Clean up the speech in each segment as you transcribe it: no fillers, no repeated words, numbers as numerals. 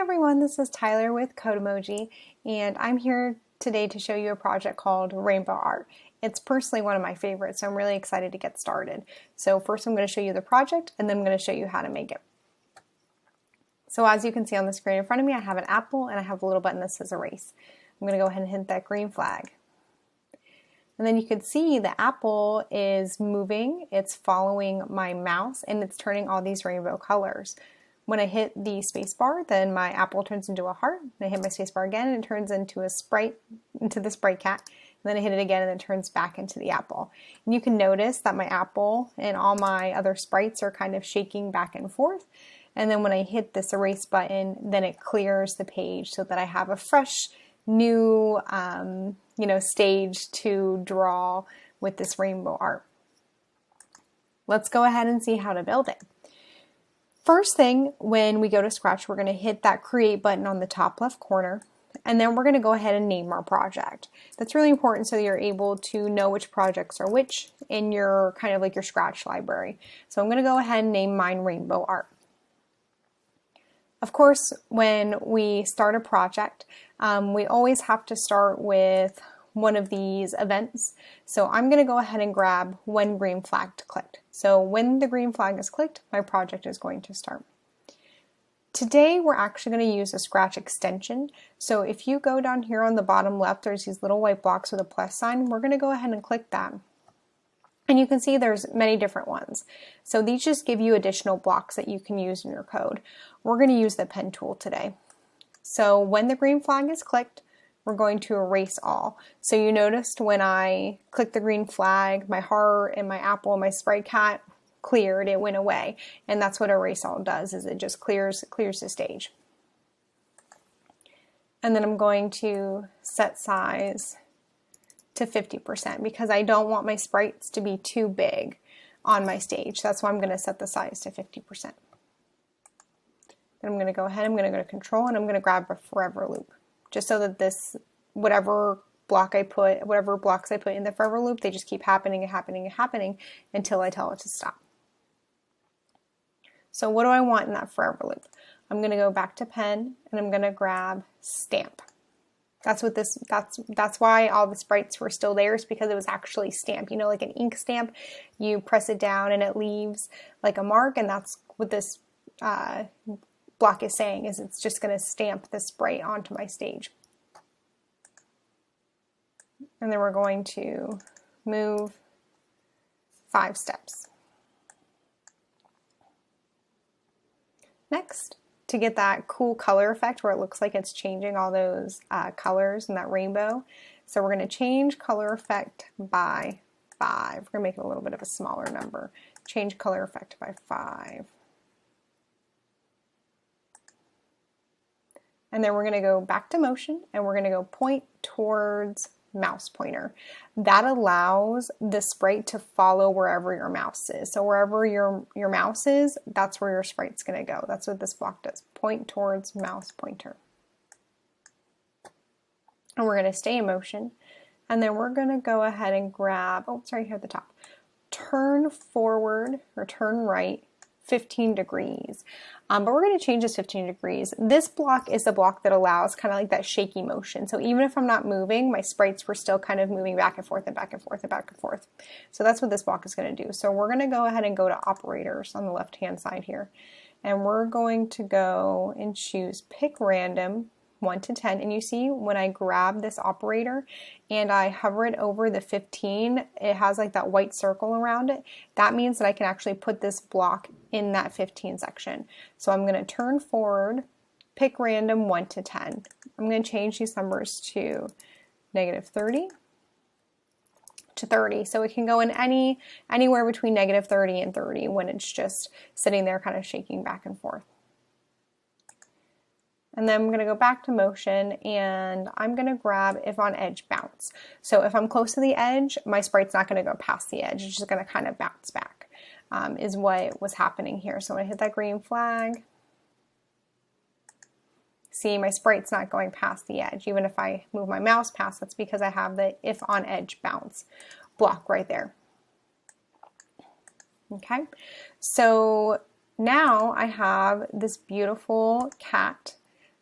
everyone, this is Tyler with Code Emoji, and I'm here today to show you a project called Rainbow Art. It's personally one of my favorites, so I'm really excited to get started. So first I'm going to show you the project, and then I'm going to show you how to make it. So as you can see on the screen in front of me, I have an apple and I have a little button that says erase. I'm going to go ahead and hit that green flag. And then you can see the apple is moving, it's following my mouse, and it's turning all these rainbow colors. When I hit the space bar, then my apple turns into a heart. And I hit my space bar again and it turns into a sprite, into the sprite cat. And then I hit it again and it turns back into the apple. And you can notice that my apple and all my other sprites are kind of shaking back and forth. And then when I hit this erase button, then it clears the page so that I have a fresh new stage to draw with this rainbow art. Let's go ahead and see how to build it. First thing, when we go to Scratch, we're going to hit that create button on the top left corner, and then we're going to go ahead and name our project. That's really important so that you're able to know which projects are which in your kind of like your Scratch library. So I'm going to go ahead and name mine Rainbow Art. Of course, when we start a project, we always have to start with one of these events. So I'm going to go ahead and grab when green flag clicked. So when the green flag is clicked, my project is going to start. Today we're actually going to use a Scratch extension. So if you go down here on the bottom left, there's these little white blocks with a plus sign. We're going to go ahead and click that. And you can see there's many different ones. So these just give you additional blocks that you can use in your code. We're going to use the pen tool today. So when the green flag is clicked, we're going to erase all. So you noticed when I clicked the green flag, my heart and my apple and my sprite cat cleared, it went away. And that's what erase all does, is it just clears the stage. And then I'm going to set size to 50% because I don't want my sprites to be too big on my stage. That's why I'm going to set the size to 50%. Then I'm going to go ahead, I'm going to go to control, and I'm going to grab a forever loop. Just so that this, whatever blocks I put in the forever loop, they just keep happening and happening and happening until I tell it to stop. So what do I want in that forever loop? I'm going to go back to pen and I'm going to grab stamp. That's why all the sprites were still there, is because it was actually stamp. You know, like an ink stamp, you press it down and it leaves like a mark, and that's what this block is saying, is it's just going to stamp the sprite onto my stage. And then we're going to move 5 steps. Next, to get that cool color effect where it looks like it's changing all those colors in that rainbow, so we're going to change color effect by 5. We're going to make it a little bit of a smaller number. Change color effect by 5. And then we're going to go back to motion and we're going to go point towards mouse pointer. That allows the sprite to follow wherever your mouse is. So wherever your mouse is, that's where your sprite's going to go. That's what this block does. Point towards mouse pointer. And we're going to stay in motion. And then we're going to go ahead and grab, oh, it's right here at the top. Turn forward or turn right 15 degrees. But we're going to change this 15 degrees. This block is the block that allows kind of like that shaky motion. So even if I'm not moving, my sprites were still kind of moving back and forth and back and forth and back and forth. So that's what this block is going to do. So we're going to go ahead and go to operators on the left hand side here. And we're going to go and choose pick random 1 to 10, and you see when I grab this operator and I hover it over the 15, it has like that white circle around it. That means that I can actually put this block in that 15 section. So I'm going to turn forward, pick random 1 to 10. I'm going to change these numbers to -30 to 30. So it can go in anywhere between -30 and 30 when it's just sitting there kind of shaking back and forth. And then I'm going to go back to motion and I'm going to grab if on edge bounce. So if I'm close to the edge, my sprite's not going to go past the edge. It's just going to kind of bounce back, is what was happening here. So when I hit that green flag, see, my sprite's not going past the edge. Even if I move my mouse past, that's because I have the if on edge bounce block right there. Okay, so now I have this beautiful cat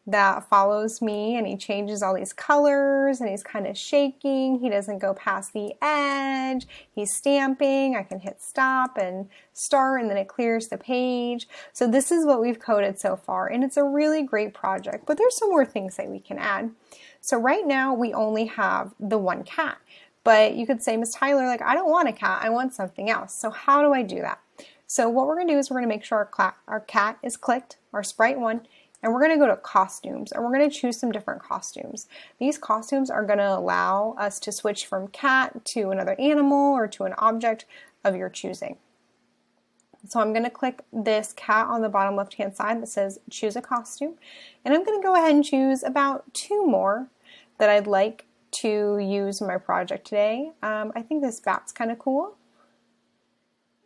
that follows me, and he changes all these colors, and he's kind of shaking. He doesn't go past the edge. He's stamping. I can hit stop and start, and then it clears the page. So this is what we've coded so far, and it's a really great project, but there's some more things that we can add. So right now we only have the one cat, but you could say, Miss Tyler, like, I don't want a cat, I want something else. So how do I do that? So what we're gonna do is we're gonna make sure our cat is clicked, our sprite 1, and we're going to go to costumes, and we're going to choose some different costumes. These costumes are going to allow us to switch from cat to another animal or to an object of your choosing. So I'm going to click this cat on the bottom left hand side that says choose a costume, and I'm going to go ahead and choose about 2 more that I'd like to use in my project today. I think this bat's kind of cool,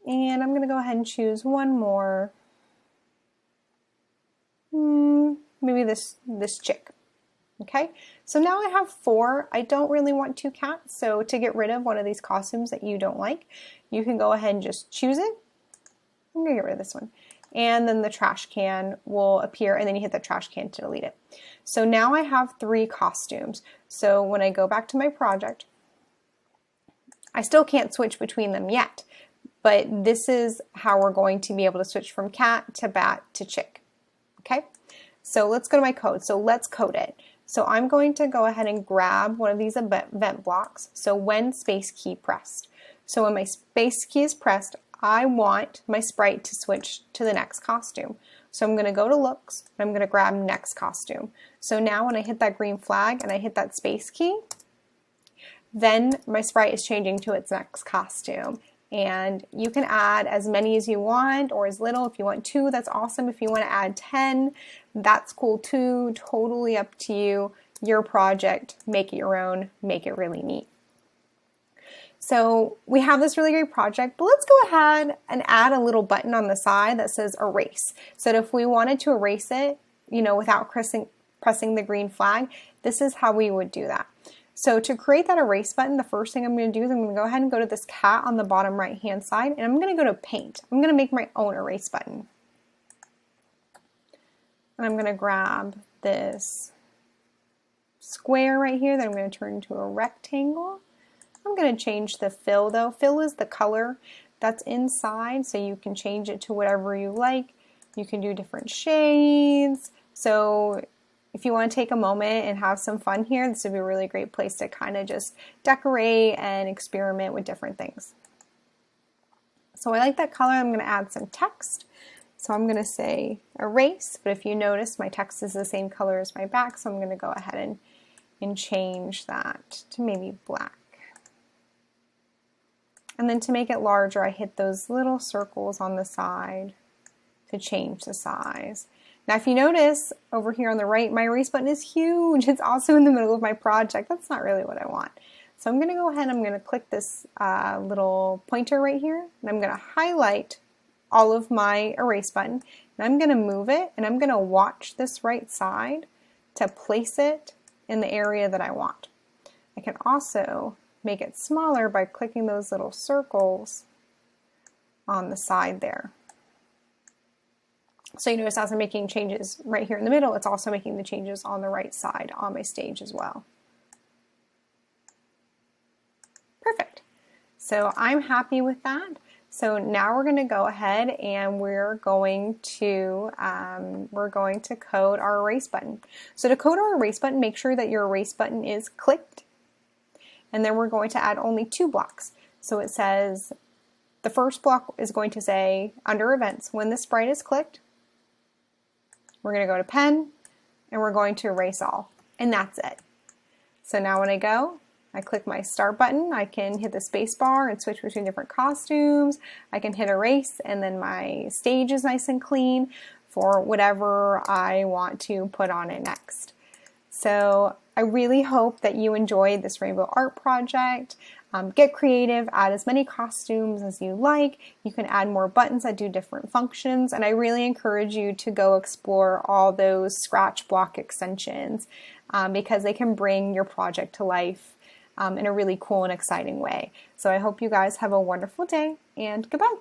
and I'm going to go ahead and choose 1 more. Maybe this chick. Okay, so now I have 4. I don't really want 2 cats, so to get rid of one of these costumes that you don't like, you can go ahead and just choose it. I'm gonna get rid of this one. And then the trash can will appear, and then you hit the trash can to delete it. So now I have 3 costumes. So when I go back to my project, I still can't switch between them yet, but this is how we're going to be able to switch from cat to bat to chick. Okay, so let's go to my code. So let's code it. So I'm going to go ahead and grab one of these event blocks. So when space key pressed. So when my space key is pressed, I want my sprite to switch to the next costume. So I'm going to go to looks, and I'm going to grab next costume. So now when I hit that green flag and I hit that space key, then my sprite is changing to its next costume. And you can add as many as you want or as little. If you want 2, that's awesome. If you want to add 10, that's cool too. Totally up to you. Your project, make it your own, make it really neat. So we have this really great project, but let's go ahead and add a little button on the side that says erase. So that if we wanted to erase it, without pressing the green flag, this is how we would do that. So to create that erase button, the first thing I'm going to do is I'm going to go ahead and go to this cat on the bottom right hand side, and I'm going to go to paint. I'm going to make my own erase button. And I'm going to grab this square right here that I'm going to turn into a rectangle. I'm going to change the fill though. Fill is the color that's inside, so you can change it to whatever you like. You can do different shades. So if you want to take a moment and have some fun here, this would be a really great place to kind of just decorate and experiment with different things. So I like that color. I'm going to add some text. So I'm going to say erase, but if you notice, my text is the same color as my back, so I'm going to go ahead and change that to maybe black. And then to make it larger, I hit those little circles on the side to change the size. Now if you notice over here on the right, my erase button is huge. It's also in the middle of my project. That's not really what I want. So I'm going to go ahead and I'm going to click this little pointer right here, and I'm going to highlight all of my erase button, and I'm going to move it, and I'm going to watch this right side to place it in the area that I want. I can also make it smaller by clicking those little circles on the side there. So you notice as I'm making changes right here in the middle, it's also making the changes on the right side on my stage as well. Perfect. So I'm happy with that. So now we're going to go ahead and we're going to code our erase button. So to code our erase button, make sure that your erase button is clicked, and then we're going to add only 2 blocks. So it says the first block is going to say under events, when the sprite is clicked, we're going to go to pen, and we're going to erase all, and that's it. So now when I click my start button, I can hit the space bar and switch between different costumes. I can hit erase, and then my stage is nice and clean for whatever I want to put on it next. So I really hope that you enjoyed this rainbow art project. Get creative, add as many costumes as you like. You can add more buttons that do different functions, and I really encourage you to go explore all those scratch block extensions because they can bring your project to life in a really cool and exciting way. So I hope you guys have a wonderful day, and goodbye.